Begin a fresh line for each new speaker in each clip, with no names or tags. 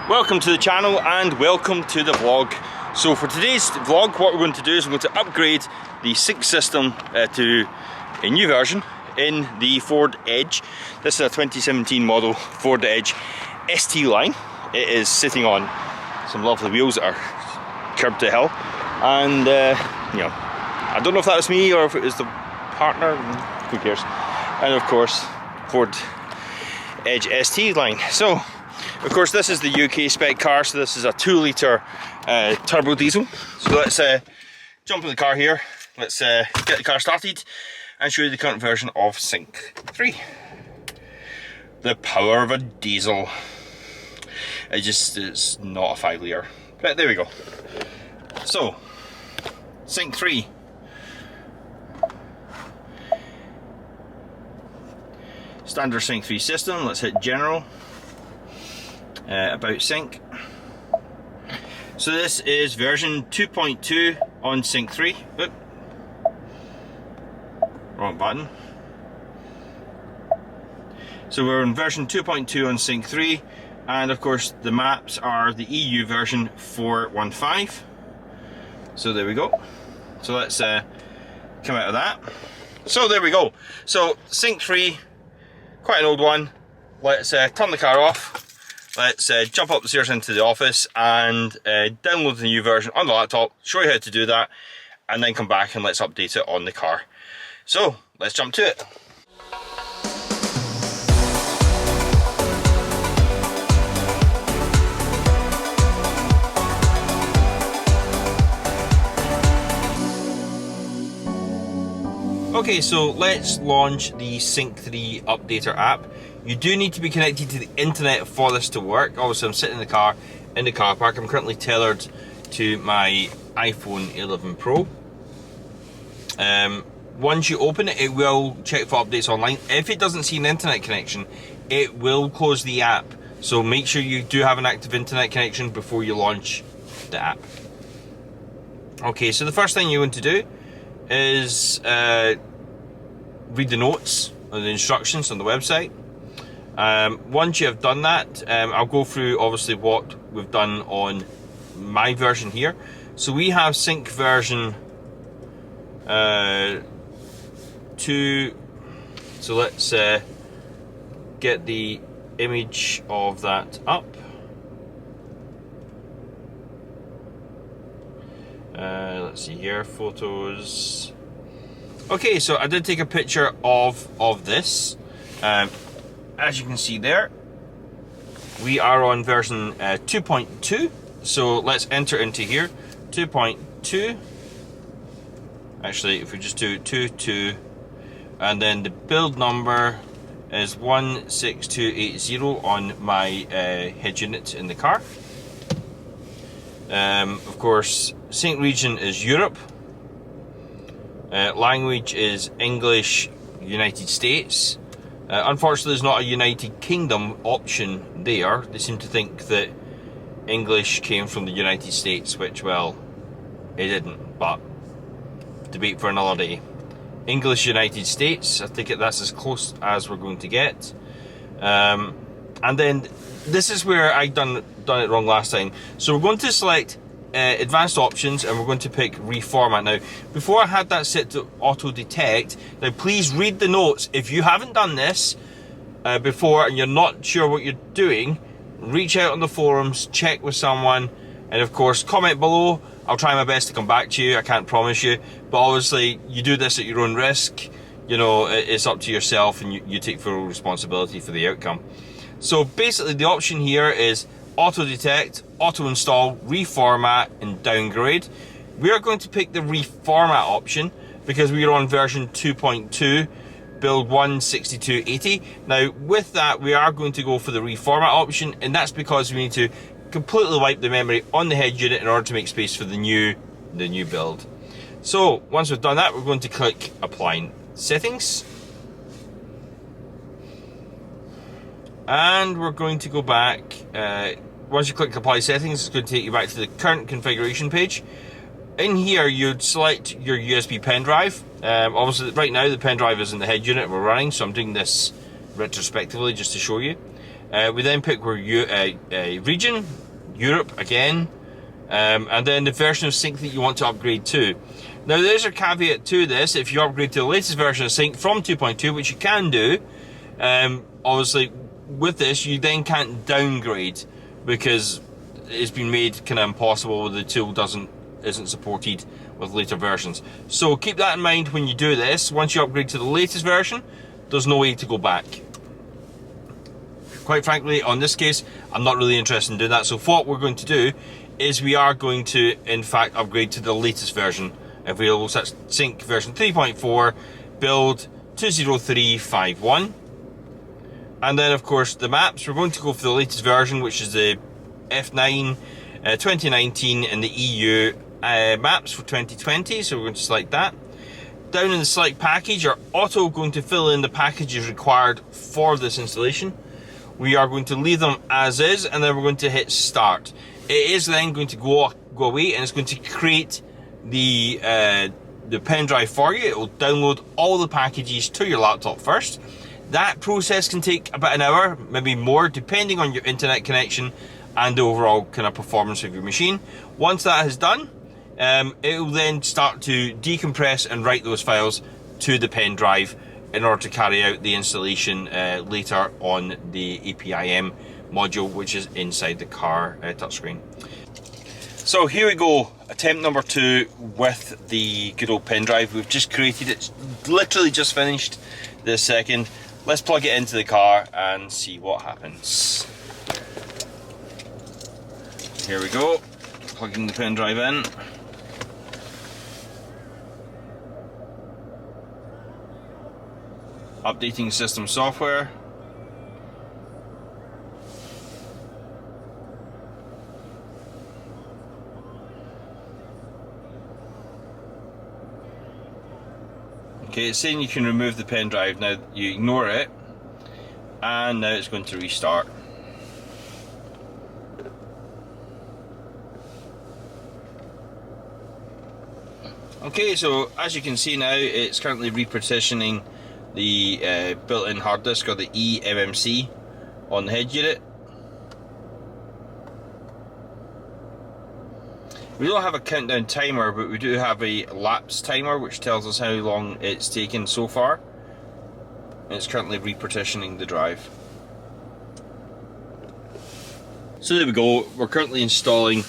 Welcome to the channel and welcome to the vlog. So for today's vlog, what we're going to do is we're going to upgrade the sync system to a new version in the Ford Edge. This is a 2017 model Ford Edge ST line. It is sitting on some lovely wheels that are curbed to hell, and you know, I don't know if that was me or if it was the partner, who cares. And of course, Ford Edge ST line. So of course this is the UK spec car, so this is a 2 litre turbo diesel. So let's jump in the car here, let's get the car started and show you the current version of Sync 3. The power of a diesel. It's not a 5 litre, but there we go. So, Sync 3. Standard Sync 3 system, let's hit General. About Sync. So this is version 2.2 on Sync 3. Oop. Wrong button. So we're on version 2.2 on Sync 3, and of course the maps are the EU version 4.15. So there we go. So let's come out of that. So there we go. So Sync 3, quite an old one. Let's turn the car off. Let's jump up the stairs into the office and download the new version on the laptop, show you how to do that, and then come back and let's update it on the car. So let's jump to it. Okay, so let's launch the Sync 3 Updater app. You do need to be connected to the internet for this to work. Obviously, I'm sitting in the car park. I'm currently tethered to my iPhone 11 Pro. Once you open it, it will check for updates online. If it doesn't see an internet connection, it will close the app. So make sure you do have an active internet connection before you launch the app. Okay, so the first thing you want to do is read the notes or the instructions on the website. Once you have done that, I'll go through obviously what we've done on my version here. So we have Sync version 2. So let's get the image of that up. Let's see here, photos. Okay, so I did take a picture of this. As you can see there, we are on version 2.2. So let's enter into here, 2.2. Actually, if we just do 2.2, and then the build number is 16280 on my head unit in the car. Of course, sync region is Europe. Language is English, United States. Unfortunately, there's not a United Kingdom option there. They seem to think that English came from the United States, which, well, it didn't, but debate for another day. English, United States, I think that's as close as we're going to get. And then this is where I done it wrong last time. So we're going to select advanced options, and we're going to pick reformat. Now, before I had that set to auto detect, now please read the notes. If you haven't done this before and you're not sure what you're doing, reach out on the forums, check with someone, and of course comment below. I'll try my best to come back to you. I can't promise you, but obviously you do this at your own risk. You know, it's up to yourself, and you take full responsibility for the outcome. So basically the option here is auto detect, auto install, reformat, and downgrade. We are going to pick the reformat option because we are on version 2.2, build 16280. Now with that, we are going to go for the reformat option, and that's because we need to completely wipe the memory on the head unit in order to make space for the new build. So once we've done that, we're going to click apply settings, and we're going to go back. Once you click apply settings, it's going to take you back to the current configuration page. In here, you'd select your USB pen drive. Obviously, right now the pen drive is in the head unit we're running, so I'm doing this retrospectively just to show you. We then pick where region, Europe again, and then the version of Sync that you want to upgrade to. Now there's a caveat to this: if you upgrade to the latest version of Sync from 2.2, which you can do, obviously with this you then can't downgrade because it's been made kind of impossible. The tool isn't supported with later versions. So keep that in mind when you do this. Once you upgrade to the latest version, there's no way to go back. Quite frankly, on this case, I'm not really interested in doing that. So what we're going to do is we are going to, in fact, upgrade to the latest version available. So that's Sync version 3.4, build 20351. And then, of course, the maps, we're going to go for the latest version, which is the F9 2019 and the EU maps for 2020. So we're going to select that. Down in the select package, are auto going to fill in the packages required for this installation. We are going to leave them as is, and then we're going to hit start. It is then going to go away, and it's going to create the pen drive for you. It will download all the packages to your laptop first. That process can take about an hour, maybe more, depending on your internet connection and the overall kind of performance of your machine. Once that is done, it will then start to decompress and write those files to the pen drive in order to carry out the installation later on the APIM module, which is inside the car touchscreen. So here we go, attempt number 2 with the good old pen drive. We've just created it, literally just finished this second. Let's plug it into the car and see what happens. Here we go, plugging the pen drive in. Updating system software. Okay, it's saying you can remove the pen drive. Now you ignore it, and now it's going to restart. Okay, so as you can see now, it's currently repartitioning the built-in hard disk, or the eMMC, on the head unit. We don't have a countdown timer, but we do have a lapse timer which tells us how long it's taken so far. It's currently repartitioning the drive. So there we go, we're currently installing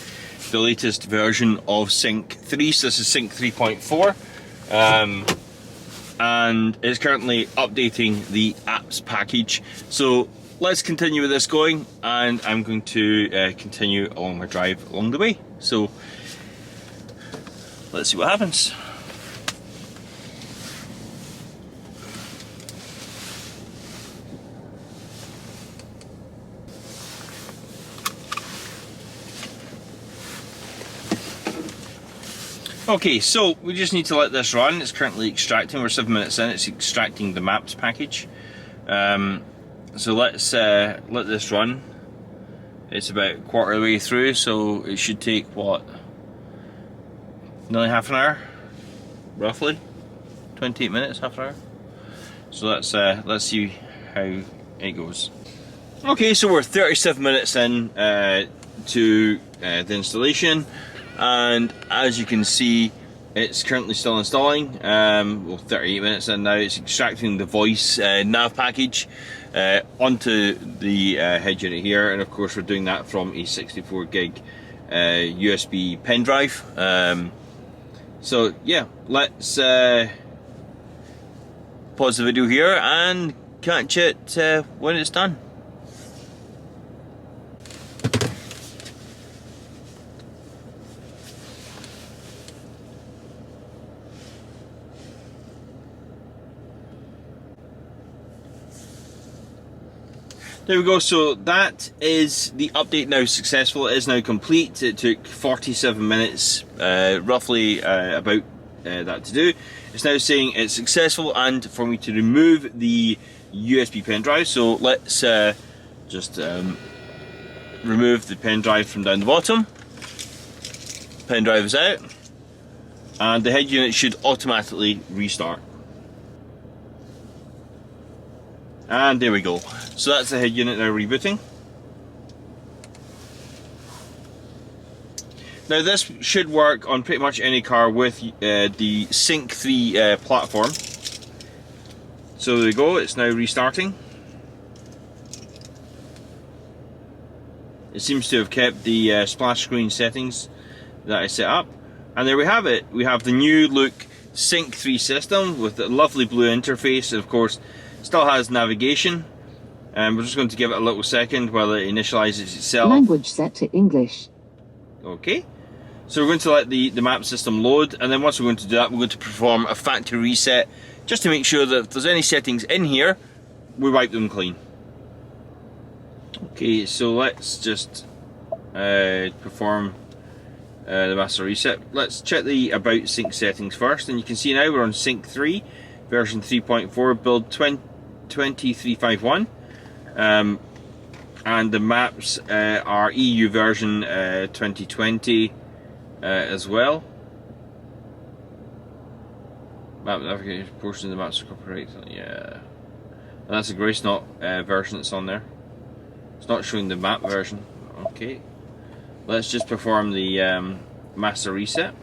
the latest version of Sync 3, so this is Sync 3.4. And it's currently updating the apps package. So let's continue with this going, and I'm going to continue along my drive along the way. So let's see what happens. Okay, so we just need to let this run. It's currently extracting. We're 7 minutes in. It's extracting the maps package. So let's let this run. It's about a quarter of the way through, so it should take what, nearly half an hour, roughly 28 minutes, half an hour. So let's see how it goes. Okay, so we're 37 minutes in to the installation. And as you can see, it's currently still installing. Well, 38 minutes in now. It's extracting the voice nav package onto the head unit here, and of course we're doing that from a 64 gig USB pen drive. So yeah, let's pause the video here and catch it when it's done. There we go, so that is the update now successful. It is now complete. It took 47 minutes, roughly about that to do. It's now saying it's successful and for me to remove the USB pen drive. So let's just remove the pen drive from down the bottom. Pen drive is out, and the head unit should automatically restart. And there we go. So that's the head unit now rebooting. Now this should work on pretty much any car with the Sync 3 platform. So there we go, it's now restarting. It seems to have kept the splash screen settings that I set up. And there we have it. We have the new look Sync 3 system with the lovely blue interface. And of course, still has navigation. And we're just going to give it a little second while it initializes itself.
Language set to English.
Okay. So we're going to let the map system load, and then once we're going to do that, we're going to perform a factory reset just to make sure that if there's any settings in here, we wipe them clean. Okay, so let's just perform the master reset. Let's check the about sync settings first, and you can see now we're on Sync 3, version 3.4, build 20351. And the maps are EU version 2020 as well. Map navigation portion of the maps are copyright. Yeah, and that's a Grace Knot version that's on there. It's not showing the map version. Okay, let's just perform the master reset.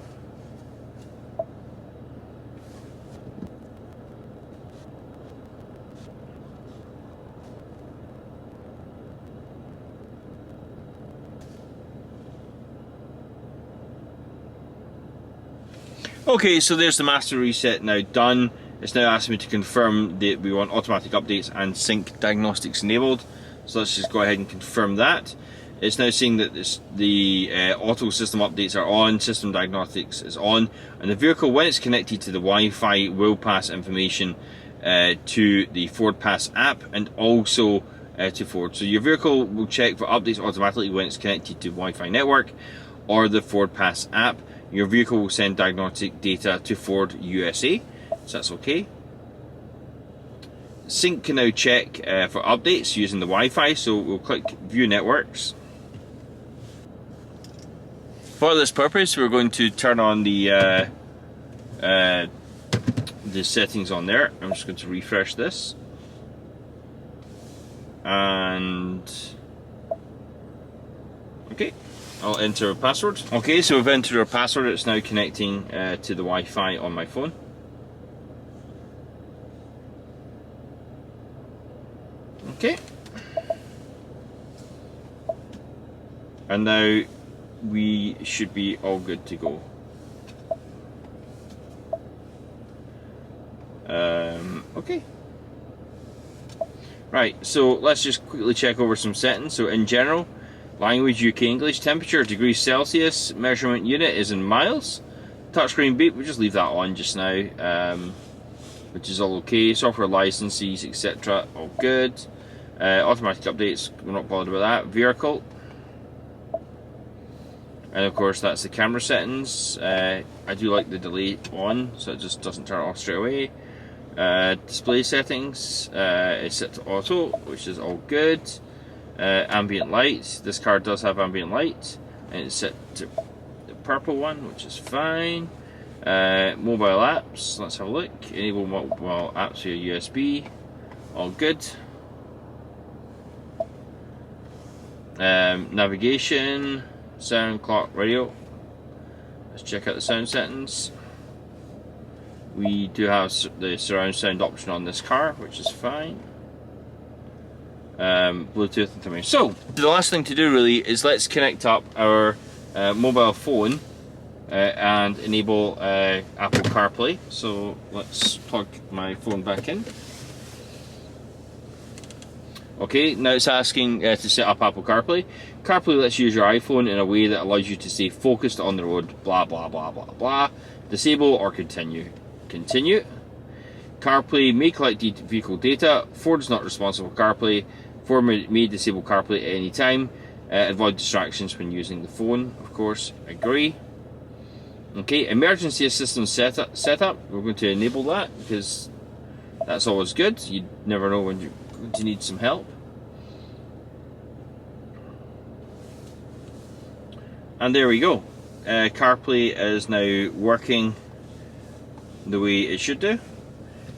Okay, so there's the master reset now done. It's now asking me to confirm that we want automatic updates and sync diagnostics enabled. So let's just go ahead and confirm that. It's now saying that the auto system updates are on, system diagnostics is on, and the vehicle, when it's connected to the Wi-Fi, will pass information to the Ford Pass app and also to Ford. So your vehicle will check for updates automatically when it's connected to Wi-Fi network or the Ford Pass app. Your vehicle will send diagnostic data to Ford USA, so that's okay. Sync can now check for updates using the Wi-Fi, so we'll click View Networks. For this purpose, we're going to turn on the settings on there. I'm just going to refresh this. And okay. I'll enter a password. Okay, so we've entered our password. It's now connecting to the Wi-Fi on my phone. Okay. And now we should be all good to go. Okay. Right, so let's just quickly check over some settings. So in general, language UK English, temperature degrees Celsius, measurement unit is in miles. Touchscreen beep, we'll just leave that on just now, which is all okay. Software licenses, etc., all good. Automatic updates, we're not bothered about that. Vehicle, and of course that's the camera settings. I do like the delay on, so it just doesn't turn off straight away. Display settings is set to auto, which is all good. Ambient light, this car does have ambient light, and it's set to the purple one, which is fine. Mobile apps, let's have a look. Enable mobile apps via USB, all good. Navigation, sound, clock, radio. Let's check out the sound settings. We do have the surround sound option on this car, which is fine. Bluetooth information. So the last thing to do really is let's connect up our mobile phone and enable Apple Carplay. So let's plug my phone back in. Okay, now it's asking to set up Apple Carplay. Carplay lets you use your iPhone in a way that allows you to stay focused on the road, blah blah blah blah blah. Disable or continue. Continue. CarPlay may collect vehicle data. Ford is not responsible for CarPlay. Ford may disable CarPlay at any time. Avoid distractions when using the phone, of course. Agree. Okay, emergency assistance setup. We're going to enable that because that's always good. You never know when you're going to need some help. And there we go. CarPlay is now working the way it should do.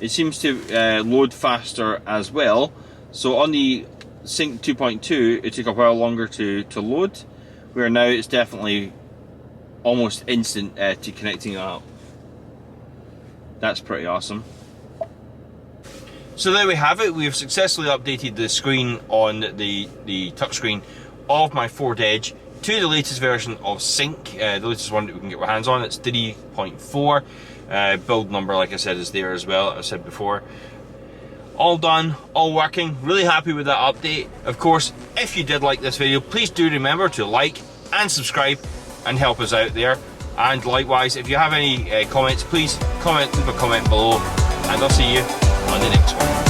It seems to load faster as well. So on the Sync 2.2, it took a while longer to load, where now it's definitely almost instant to connecting up. That's pretty awesome. So there we have it. We've successfully updated the screen on the touchscreen of my Ford Edge to the latest version of Sync, the latest one that we can get our hands on. It's 3.4. Build number, like I said, is there as well, as I said before. All done, all working. Really happy with that update. Of course, if you did like this video, please do remember to like and subscribe and help us out there. And likewise, if you have any comments, please leave a comment below, and I'll see you on the next one.